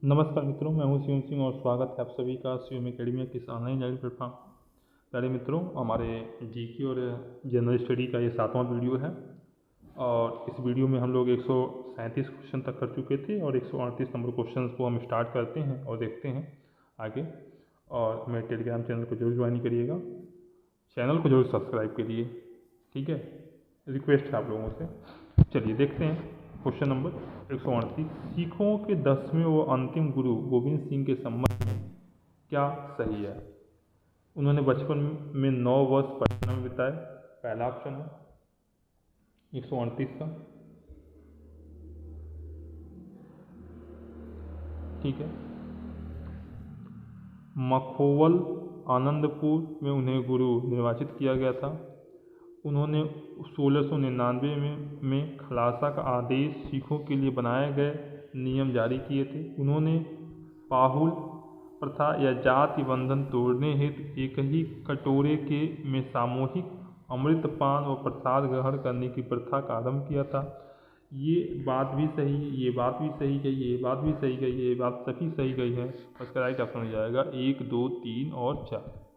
नमस्कार मित्रों, मैं हूं शिवम सिंह और स्वागत है आप सभी का शिवम एकेडमी के इस ऑनलाइन लर्निंग प्लेटफॉर्म। प्यारे मित्रों, हमारे जीके और जनरल स्टडी का ये 7वां वीडियो है और इस वीडियो में हम लोग 137 क्वेश्चन तक कर चुके थे और 138 नंबर क्वेश्चन को हम स्टार्ट करते हैं और देखते हैं आगे। और मेरे टेलीग्राम चैनल को जरूर ज्वाइन करिएगा, चैनल को जरूर सब्सक्राइब करिए, ठीक है, रिक्वेस्ट है आप लोगों से। चलिए देखते हैं क्वेश्चन नंबर 138। सिखों के 10वें व अंतिम गुरु गोविंद सिंह के संबंध में क्या सही है? उन्होंने बचपन में 9 वर्ष पटना में बिताए, पहला ऑप्शन है 138 का, ठीक है। मखोवल आनंदपुर में उन्हें गुरु निर्वाचित किया गया था। उन्होंने 1699 में खालसा का आदेश सिखों के लिए बनाए गए नियम जारी किए थे। उन्होंने पाहुल प्रथा या जाति बंधन तोड़ने हेतु एक ही कटोरे में सामूहिक अमृतपान व प्रसाद ग्रहण करने की प्रथा का आरंभ किया था। ये बात भी सही है, ये बात भी सही गई, ये बात भी सही गई, ये बात सभी सही गई है। उसका राइट ऑप्शन हो जाएगा 1, 2, 3 और 4।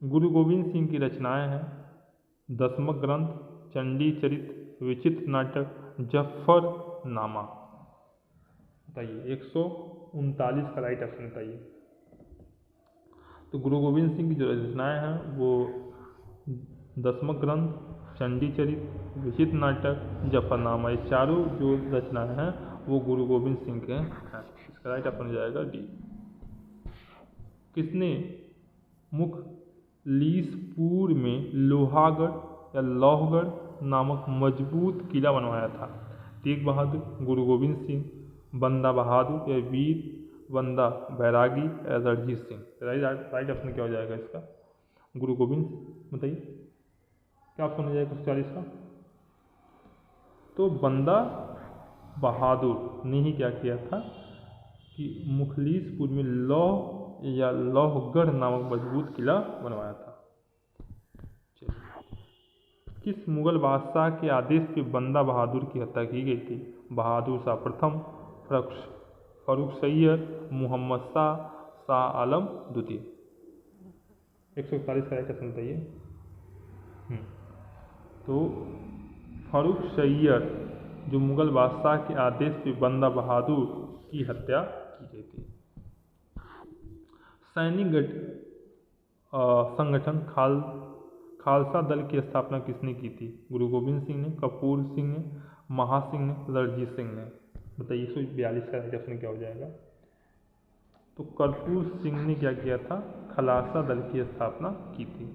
गुरु गोविंद सिंह की रचनाएं हैं दसमक ग्रंथ, चंडी चरित, विचित्र नाटक, जफरनामा। बताइए 139 का राइट ऑप्शन बताइए। तो गुरु गोविंद सिंह की जो रचनाएं हैं वो दसमक ग्रंथ, चंडी चरित, विचित्र नाटक, जफरनामा, ये चारों जो रचनाएं हैं वो गुरु गोविंद सिंह के हैं। इसका राइट ऑप्शन हो जाएगा डी। किसने मुखलिसपुर में लोहागढ़ या लौहगढ़ नामक मजबूत किला बनवाया था? तेग बहादुर, गुरु गोविंद सिंह, बंदा बहादुर या वीर बंदा बैरागी या रणजीत सिंह? राइट ऑप्शन क्या हो जाएगा इसका? गुरु गोविंद। बताइए क्या ऑप्शन हो जाएगा 40 का? तो बंदा बहादुर ने ही क्या किया था कि मुखलिसपुर में लौह या लौहगढ़ नामक मजबूत किला बनवाया था। किस मुगल बादशाह के आदेश पे बंदा बहादुर की हत्या की गई थी? बहादुर शाह प्रथम, फर्रुख सैयद, मोहम्मद शाह, शाह आलम द्वितीय? 141 का राइट ऑप्शन बताइए। तो फर्रुख सैयद जो मुगल बादशाह के आदेश पे बंदा बहादुर की हत्या की गई थी। सैनिक संगठन खालसा दल की स्थापना किसने की थी? गुरु गोविंद सिंह ने, कपूर सिंह ने, महासिंह ने, रणजीत सिंह ने? बताइए 142 का राइट ऑप्शन क्या हो जाएगा? तो कपूर सिंह ने क्या किया था? खालसा दल की स्थापना की थी।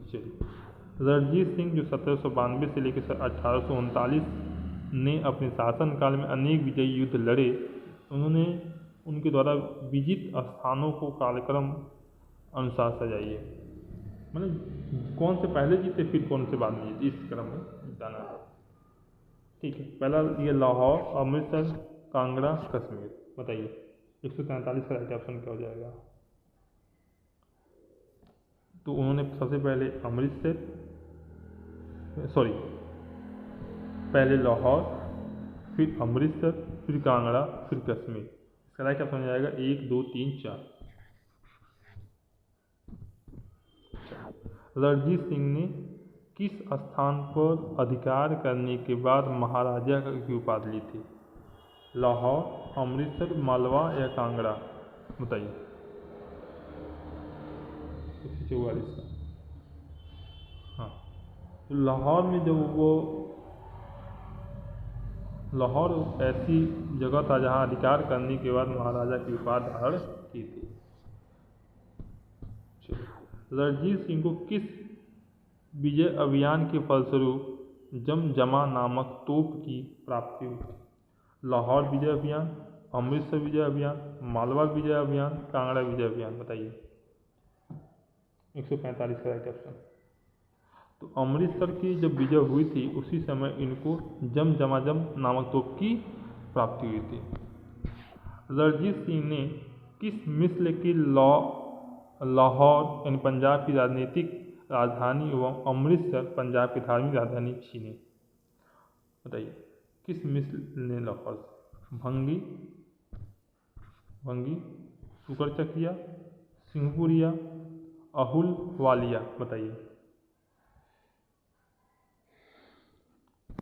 चलिए, रणजीत सिंह जो 1792 से लेकर 1839 ने अपने शासनकाल में अनेक विजयी युद्ध लड़े। उन्होंने उनके द्वारा विजित स्थानों को कालक्रम अनुसार सजाइए, मतलब कौन से पहले जीते फिर कौन से बाद में जीते, इस क्रम में जाना है, ठीक है। पहला ये लाहौर, अमृतसर, कांगड़ा, कश्मीर। बताइए 143 का राइट ऑप्शन क्या हो जाएगा? तो उन्होंने सबसे पहले पहले लाहौर, फिर अमृतसर, फिर कांगड़ा, फिर कश्मीर। इसका राइट ऑप्शन हो जाएगा 1, 2, 3, 4। रणजीत सिंह ने किस स्थान पर अधिकार करने के बाद महाराजा की उपाधि ली थी? लाहौर, अमृतसर, मालवा या कांगड़ा? बताइए 144 का। हाँ, तो लाहौर में जब वो लाहौर ऐसी जगह था जहां अधिकार करने के बाद महाराजा की उपाधि धारण की थी। रणजीत सिंह को किस विजय अभियान के फलस्वरूप जमजमा नामक तोप की प्राप्ति हुई थी? लाहौर विजय अभियान, अमृतसर विजय अभियान, मालवा विजय अभियान, कांगड़ा विजय अभियान? बताइए 145 का राइट ऑप्शन। तो अमृतसर की जब विजय हुई थी उसी समय इनको जमजमाजम नामक तोप की प्राप्ति हुई थी। रणजीत सिंह ने किस मिस्र की लाहौर यानी पंजाब की राजनीतिक राजधानी एवं अमृतसर पंजाब की धार्मिक राजधानी छीनी? बताइए किस मिस्र ने लाहौर? भंगी, भंगी, सुकरचकिया, सिंहपुरिया, अहुलवालिया। बताइए।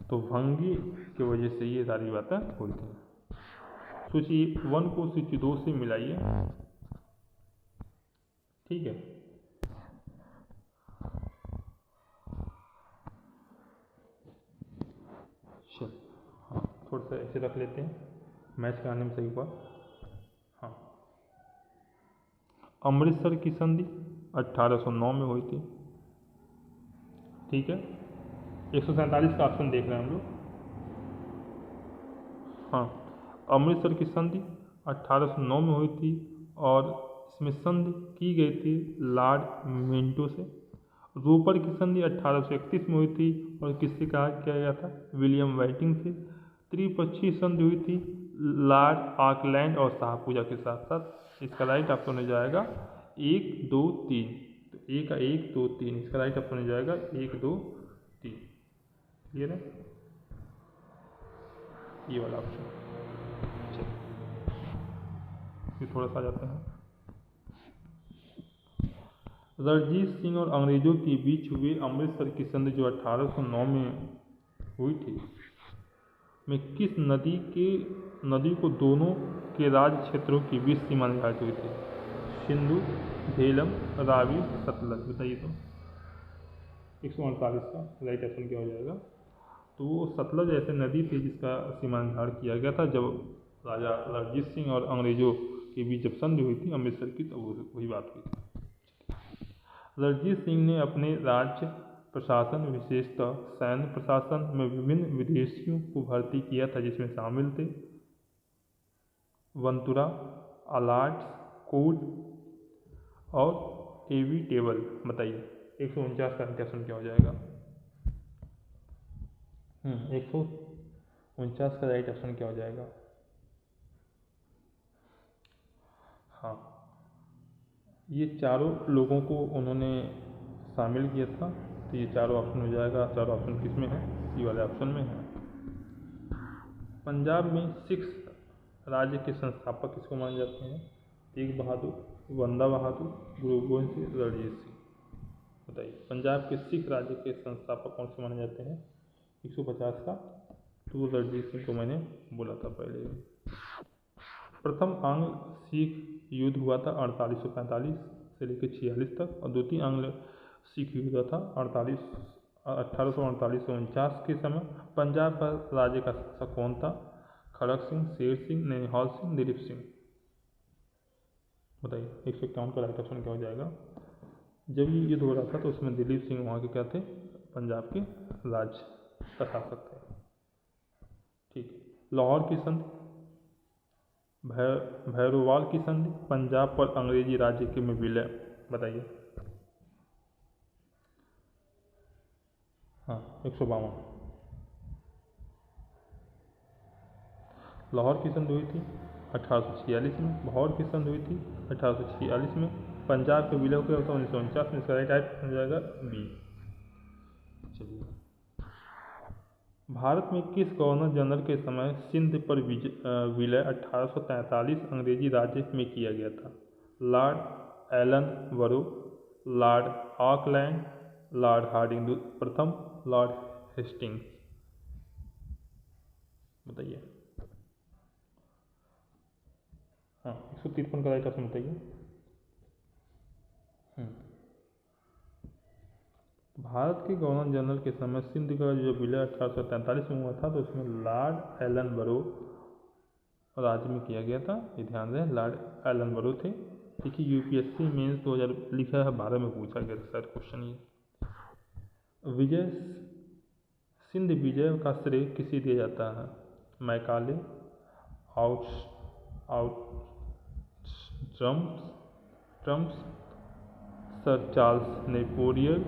तो भंगी की वजह से ये सारी बातें होती हैं। सूची 1 को सूची 2 से मिलाइए। ठीक है। चल, हाँ, थोड़ा सा ऐसे रख लेते हैं, मैच कराने में सही हुआ। हाँ, अमृतसर की संधि 1809 में हुई थी। ठीक है। 147 का ऑप्शन देख रहे हैं हम लोग। हाँ, अमृतसर की संधि 1809 में हुई थी और इसमें संधि की गई थी लॉर्ड मिंटो से। रोपर की संधि 1831 में हुई थी और किससे कहा किया गया था? विलियम वाइटिंग से। त्रिपक्षीय संधि हुई थी लॉर्ड ऑकलैंड और शाहपूजा के साथ साथ। इसका राइट ऑप्शन हो जाएगा 1, 2, 3। तो ए का 1, 2, 3, इसका राइट ऑप्शन हो जाएगा 1, 2, 3। क्लियर है? ये वाला ऑप्शन। ये थोड़ा सा आ जाता है। रणजीत सिंह और अंग्रेजों के बीच हुए अमृतसर की संधि जो 1809 में हुई थी, में किस नदी को दोनों के राज क्षेत्रों के बीच सीमा निर्धारित हुई थी? सिंधु, झेलम, रावी, सतलज। बताइए। तो 148 का राइट ऑप्शन क्या हो जाएगा? तो वो सतलज ऐसे नदी थी जिसका सीमा निर्धारण किया गया था जब राजा रणजीत सिंह और अंग्रेजों के बीच जब संधि हुई थी अमृतसर की, तो वही बात हुई थी। रणजीत सिंह ने अपने राज्य प्रशासन, विशेषतः सैन्य प्रशासन में विभिन्न विदेशियों को भर्ती किया था, जिसमें शामिल थे वंतुरा, अलाट्स, कोड और एवी टेबल। बताइए। 149 का ऑप्शन क्या हो जाएगा? 149 का राइट ऑप्शन क्या हो जाएगा? हाँ, ये चारों लोगों को उन्होंने शामिल किया था। तो ये चारों ऑप्शन हो जाएगा। चारों ऑप्शन किस में है? सी वाले ऑप्शन में है। पंजाब में सिख राज्य के संस्थापक किसको माने जाते हैं? तेग बहादुर, बंदा बहादुर, गुरु गोविंद सिंह, रणजीत सिंह। बताइए। पंजाब के सिख राज्य के संस्थापक कौन से माने जाते हैं? 150 का। तो रणजीत सिंह को मैंने बोला था पहले। प्रथम आंग्ल सिख युद्ध हुआ था 1845 से लेकर 46 तक और द्वितीय आंग्ल सिख युद्ध हुआ था 1848 से 49 के समय। पंजाब का राज्य का शासक कौन था? खड़क सिंह, शेर सिंह, ननिहाल सिंह, दिलीप सिंह। बताइए। 151 का राइट ऑप्शन क्या हो जाएगा? जब ये युद्ध हो रहा था तो उसमें दिलीप सिंह वहाँ के क्या थे? पंजाब के राज्य का शासक थे। ठीक है। लाहौर की संधि, भैरोवाल की संधि, पंजाब पर अंग्रेजी राज्य के में विलय। बताइए। हाँ, 152। लाहौर की संधि हुई थी 1846 में, भौर की संधि हुई थी 1846 में, पंजाब के विलय हुआ था 1949 में। इसका राइट हो जाएगा बी। चलिए। भारत में किस गवर्नर जनरल के समय सिंध पर विलय 1843 अंग्रेजी राज्य में किया गया था? लॉर्ड एलन बरो, लॉर्ड ऑकलैंड, लॉर्ड हार्डिंग प्रथम, लॉर्ड हेस्टिंग्स। बताइए। हाँ, 153 का राइट ऑप्शन बताइए। भारत के गवर्नर जनरल के समय सिंध का जो विलय 1843 में हुआ था तो उसमें लॉर्ड एलन बरो राज्य में किया गया था। ये ध्यान दें, लॉर्ड एलन बरो थे। देखिए, यूपीएससी मेंस 2000 लिखा है, 12 में पूछा गया था सर क्वेश्चन ये। विजय सिंध विजय का श्रेय किसे दिया जाता है? Macaulay, Trump's, sir Charles Napoleon,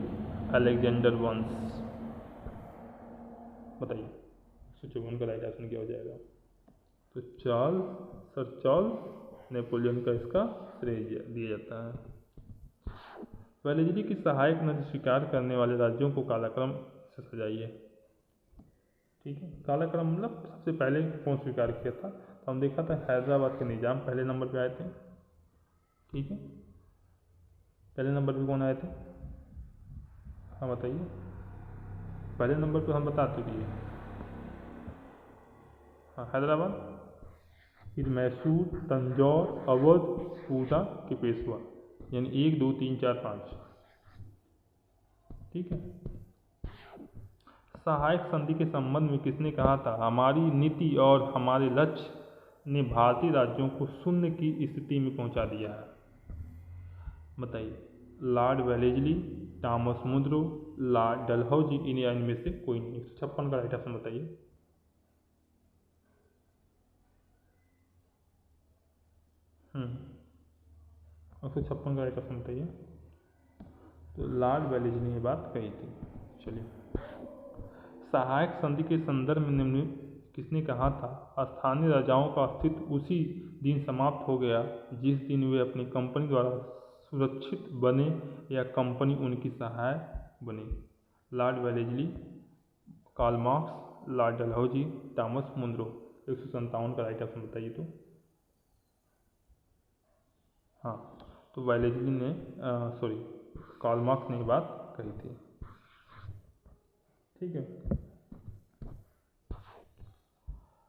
Alexander वंश। बताइए। 154 का राइट ऑप्शन क्या हो जाएगा? तो सर चार्ल्स नेपोलियन का इसका श्रेय दिया जाता है। वेलेजरी की सहायक नदी स्वीकार करने वाले राज्यों को कालक्रम से सजाइए। ठीक है। काला कलम मतलब सबसे पहले कौन स्वीकार किया था, तो हम देखा था हैदराबाद के निजाम पहले नंबर पे आए थे, ठीक है। पहले नंबर पे कौन आए थे, हाँ बताइए, पहले नंबर पे हम बता चुके हैं, हाँ हैदराबाद, फिर मैसूर, तंजौर, अवध, पूसा के पेशवा, यानी 1 2 3 4 5, ठीक है। सहायक संधि के संबंध में किसने कहा था, हमारी नीति और हमारे लक्ष्य ने भारतीय राज्यों को शून्य की स्थिति में पहुंचा दिया है, बताइए। Lord Wellesley, Thomas Munro, lord Dalhousie, इनमें से कोई नहीं। 156 का राइट ऑप्शन बताइए। और 156 का राइट ऑप्शन बताइए। तो लॉर्ड वेलेस्ली ने ये बात कही थी। चलिए, सहायक संधि के संदर्भ में निम्न किसने कहा था, स्थानीय राजाओं का अस्तित्व उसी दिन समाप्त हो गया जिस दिन वे अपनी कंपनी द्वारा सुरक्षित बने या कंपनी उनकी सहायक बनी। Lord Wellesley, Karl Marx, lord Dalhousie, Thomas Munro. 157 का राइट ऑप्शन बताइए। तो हाँ, तो वेलेस्ली ने सॉरी कार्ल मार्क्स ने ये बात कही थी, ठीक है।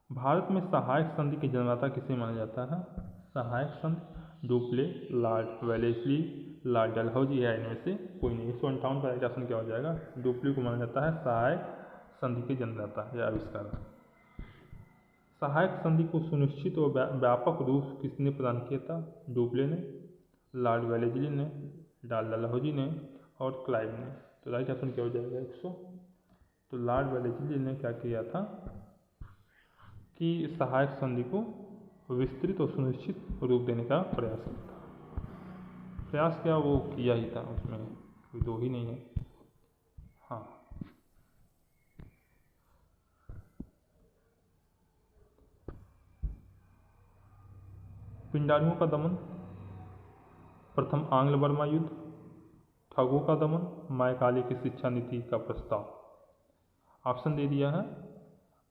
भारत में सहायक संधि के जन्मदाता किसे माना जाता है, सहायक संधि Dupleix, Lord Wellesley, Lord Dalhousie या इनमें से कोई नहीं। 158 का राइट ऑप्शन क्या हो जाएगा, डुप्ले को माना जाता है सहायक संधि के जन्मदाता या आविष्कार। सहायक संधि को सुनिश्चित और व्यापक रूप किसने प्रदान किया था, डुप्ले ने, लॉर्ड वेलेस्ली ने, लॉर्ड डलहौजी ने और क्लाइव ने। तो राइट ऑप्शन क्या हो जाएगा 100। तो लॉर्ड वेलेस्ली ने क्या किया था कि सहायक संधि को विस्तृत और सुनिश्चित रूप देने का प्रयास किया था। प्रयास क्या, वो किया ही था, उसमें कोई दो ही नहीं है। हाँ, पिंडारियों का दमन, प्रथम आंग्ल बर्मा युद्ध, ठगों का दमन, मैकाले की शिक्षा नीति का प्रस्ताव। ऑप्शन दे दिया है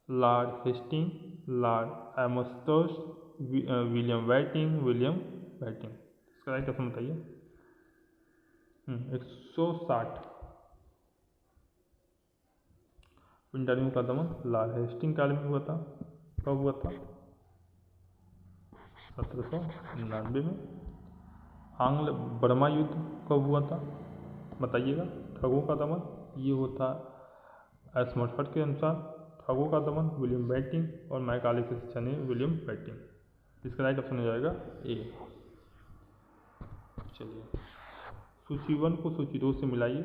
लॉर्ड हेस्टिंग, लॉर्ड एमोस्टर्स, विलियम वेटिंग, विलियम वेटिंग। इसका राइट ऑप्शन बताइए। 160। पिंडारियों का दमन लॉर्ड हेस्टिंग काल में हुआ था। कब हुआ था, 1799 में। आंग्ल बर्मा युद्ध कब हुआ था बताइएगा। ठगों का दमन ये होता एस्मर्फर्ड के अनुसार, ठगों का दमन विलियम वेटिंग और मैकाले की शिक्षा ने विलियम वेटिंग। इसका राइट ऑप्शन हो जाएगा ए। चलिए, सूची 1 को सूची 2 से मिलाइए।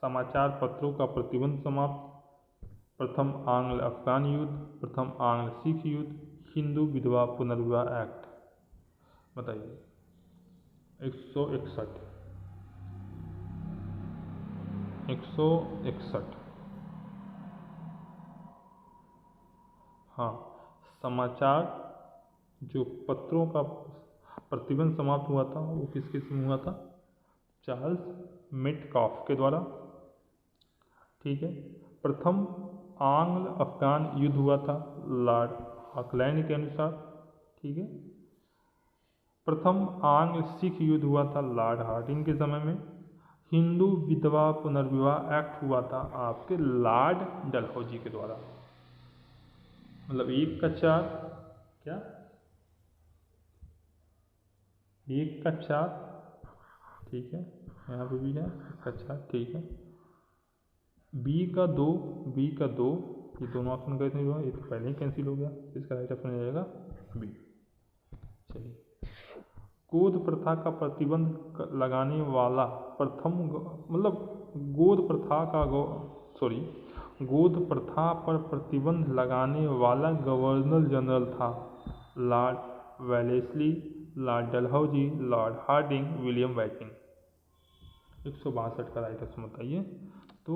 समाचार पत्रों का प्रतिबंध समाप्त, प्रथम आंग्ल अफगान युद्ध, प्रथम आंग्ल सिख युद्ध, हिंदू विधवा पुनर्विवाह एक्ट। बताइए। 161। 161। हाँ, समाचार जो पत्रों का प्रतिबंध समाप्त हुआ था वो किस किस में हुआ था, चार्ल्स मेटकाफ के द्वारा, ठीक है। प्रथम आंग्ल अफगान युद्ध हुआ था लॉर्ड ऑकलैंड के अनुसार, ठीक है। प्रथम आंग्ल सिख युद्ध हुआ था लॉर्ड हार्डिंग के समय में। हिंदू विधवा पुनर्विवाह एक्ट हुआ था आपके लॉर्ड डलहौजी के द्वारा। मतलब 1 का 4 क्या, 1 का 4, ठीक है, यहाँ पे भी है 1 का 4, ठीक है। बी का 2, बी का 2, ये दोनों ऑप्शन कैसे हुआ, ये तो पहले ही कैंसिल हो गया। इसका राइट ऑप्शन हो जाएगा बी। चलिए, गोद प्रथा का प्रतिबंध लगाने वाला प्रथम मतलब गोद प्रथा का गोद प्रथा पर प्रतिबंध लगाने वाला गवर्नर जनरल था Lord Wellesley, Lord Dalhousie, Lord Hardinge, William Bentinck. 162 का राइट ऑप्शन बताइए। तो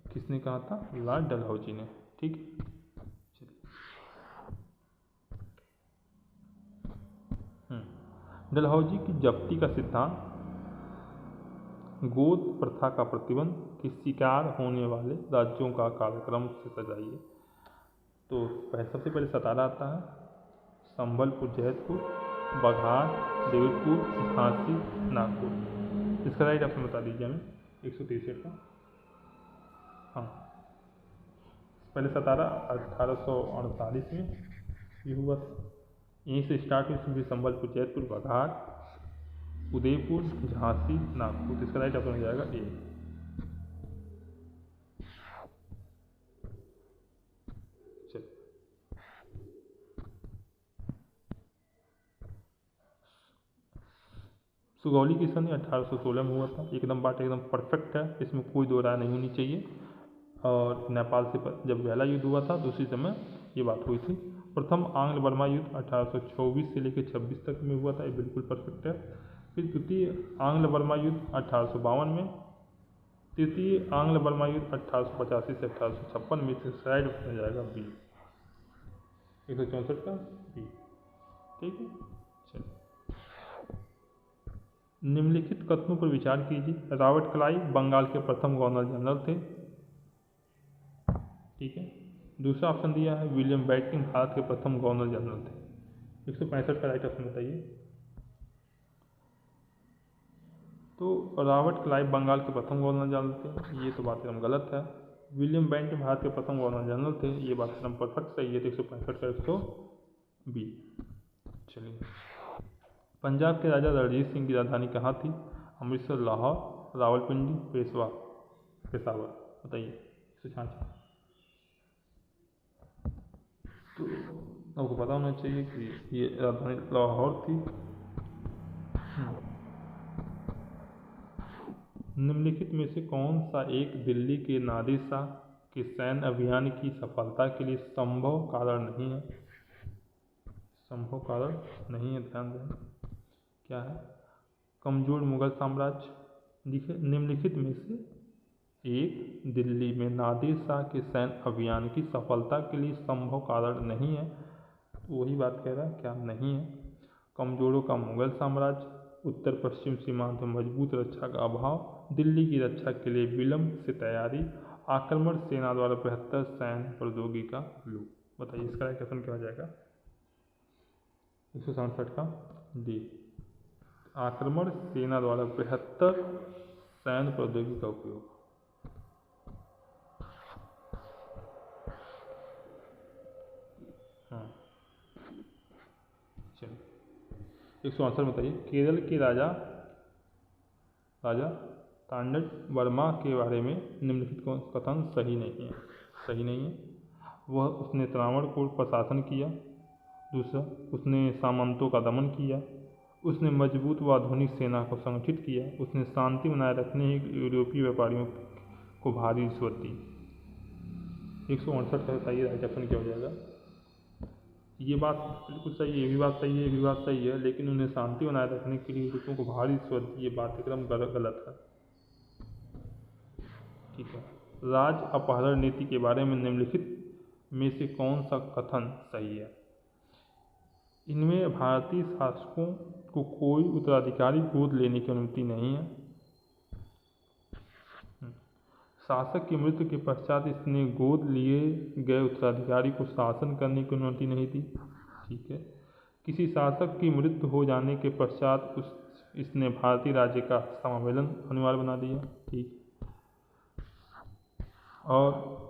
किसने कहा था, लॉर्ड डलहौजी ने, ठीक। डलहौजी की जब्ती का सिद्धांत, गोद प्रथा का प्रतिबंध, कि शिकार होने वाले राज्यों का कालक्रम से सजाइए। तो सबसे पहले सतारा आता है, संबलपुर, जैतपुर, बघार, देवपुर, झांसी, नागपुर। इसका राइट ऑप्शन बता दीजिए हमें 163 का। हाँ, पहले सतारा 1848 में ये हुआ, यहीं से स्टार्ट हुई, फिर संबलपुर, जैतपुर, बघार, उदयपुर, झांसी, नागपुर। तो इसका राइट ऑप्शन हो जाएगा ए। सुगौली की संधि 1816 में हुआ था। एकदम बात एकदम परफेक्ट है, इसमें कोई दो राय नहीं होनी चाहिए। और नेपाल से जब पहला युद्ध हुआ था तो उसी समय ये बात हुई थी। प्रथम आंग्ल बर्मा युद्ध 1824 से लेकर 26 तक में हुआ था, ये बिल्कुल परफेक्ट है। फिर द्वितीय आंग्ल बर्मा युद्ध 1852 में, तृतीय आंग्ल बर्मा युद्ध 1885 से 1856 में। साइड बन जाएगा बी, 164 का बी। ठीक है, चलिए निम्नलिखित कथनों पर विचार कीजिए। रॉबर्ट क्लाइव बंगाल के प्रथम गवर्नर जनरल थे। ठीक है, दूसरा ऑप्शन दिया है विलियम बेंटिंक भारत के प्रथम गवर्नर जनरल थे। 165 का राइट ऑप्शन बताइए। तो रॉबर्ट क्लाइव बंगाल के प्रथम गवर्नर जनरल थे, ये तो बात एकदम गलत है। विलियम बेंटिंक भारत के प्रथम गवर्नर जनरल थे, ये बात एकदम परफेक्ट सही है। तो 165 का 120। चलिए, पंजाब के राजा रणजीत सिंह की राजधानी कहाँ थी? अमृतसर, लाहौर, रावलपिंडी, पेशावर। बताइए 166। तो आपको पता होना चाहिए कि ये राजधानी लाहौर थी। निम्नलिखित में से कौन सा एक दिल्ली के नादिर शाह के सैन्य अभियान की सफलता के लिए संभव कारण नहीं है? संभव कारण नहीं है, ध्यान दें क्या है। कमजोर मुगल साम्राज्य। देखिए, निम्नलिखित में से एक दिल्ली में नादिर शाह के सैन्य अभियान की सफलता के लिए संभव कारण नहीं है। तो वही बात कह रहा है, क्या नहीं है। कमजोरों का मुगल साम्राज्य, उत्तर पश्चिम सीमांत में मजबूत रक्षा का अभाव, दिल्ली की रक्षा के लिए विलंब से तैयारी, आक्रमण सेना द्वारा बेहतर सैन्य प्रौद्योगिकी का लोप। बताइए इसका राइट ऑप्शन क्या हो जाएगा? 167 का डी, आक्रमण सेना द्वारा बेहतर सैन्य प्रौद्योगिकी का उपयोग। हाँ, चलिए 168 बताइए। केरल के राजा तांडव वर्मा के बारे में निम्नलिखित कथन सही नहीं है। वह उसने त्रावणकोर पर शासन किया। दूसरा, उसने सामंतों का दमन किया। उसने मजबूत व आधुनिक सेना को संगठित किया। उसने शांति बनाए रखने हेतु यूरोपीय व्यापारियों को भारी रिश्वत दी। 168 का बताइए राइट ऑप्शन क्या हो जाएगा? ये बात बिल्कुल सही है, ये भी बात सही है, ये भी बात सही है, लेकिन उन्हें शांति बनाए रखने के लिए यूरोपियों को भारी रिश्वत दी, ये बात एकदम गलत है। ठीक है, राज अपहरण नीति के बारे में निम्नलिखित में से कौन सा कथन सही है? इनमें भारतीय शासकों को कोई उत्तराधिकारी गोद लेने की अनुमति नहीं है। शासक की मृत्यु के पश्चात इसने गोद लिए गए उत्तराधिकारी को शासन करने की अनुमति नहीं दी। ठीक है, किसी शासक की मृत्यु हो जाने के पश्चात इसने भारतीय राज्य का समावेलन अनिवार्य बना दिया। ठीक, और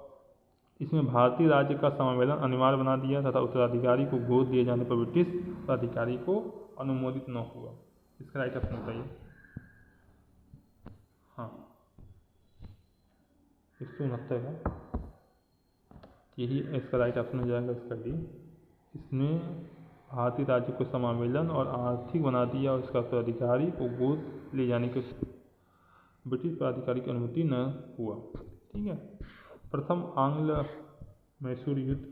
इसमें भारतीय राज्य का समावेलन अनिवार्य बना दिया तथा उत्तराधिकारी को गोद दिए जाने पर ब्रिटिश उत्तराधिकारी को अनुमोदित न हुआ। इसका राइट ऑप्शन बताइए। हाँ, 169 का यही इसका राइट ऑप्शन हो जाएगा, इसका डी। इसने भारतीय राज्य को समावेलन और आर्थिक बना दिया और इसका उत्तराधिकारी को गोद ले जाने के ब्रिटिश उत्तराधिकारी की अनुमति न हुआ। ठीक है, प्रथम आंग्ल मैसूर युद्ध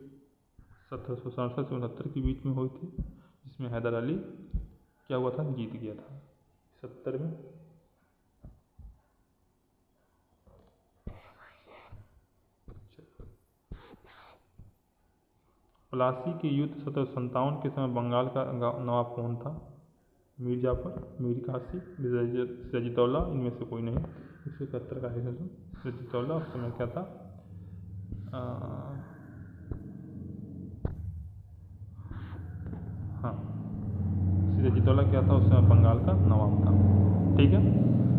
1767 से 69 के बीच में हुई थी, जिसमें हैदर अली क्या हुआ था? जीत गया था 70 में। प्लासी के युद्ध 1757 के समय बंगाल का नवाब कौन था? मीर जाफर, मीर कासिम, सिराजुद्दौला, इनमें से कोई नहीं। 171 का है रजितौला उस समय क्या था, हाँ रजितौला क्या था उस समय बंगाल का नवाब था। ठीक है,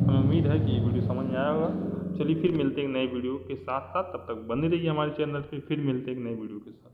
हमें उम्मीद है कि ये वीडियो समझ में आया होगा। चलिए फिर मिलते हैं एक नए वीडियो के साथ, तब तक बने रहिए हमारे चैनल पे, फिर मिलते हैं एक नए वीडियो के साथ।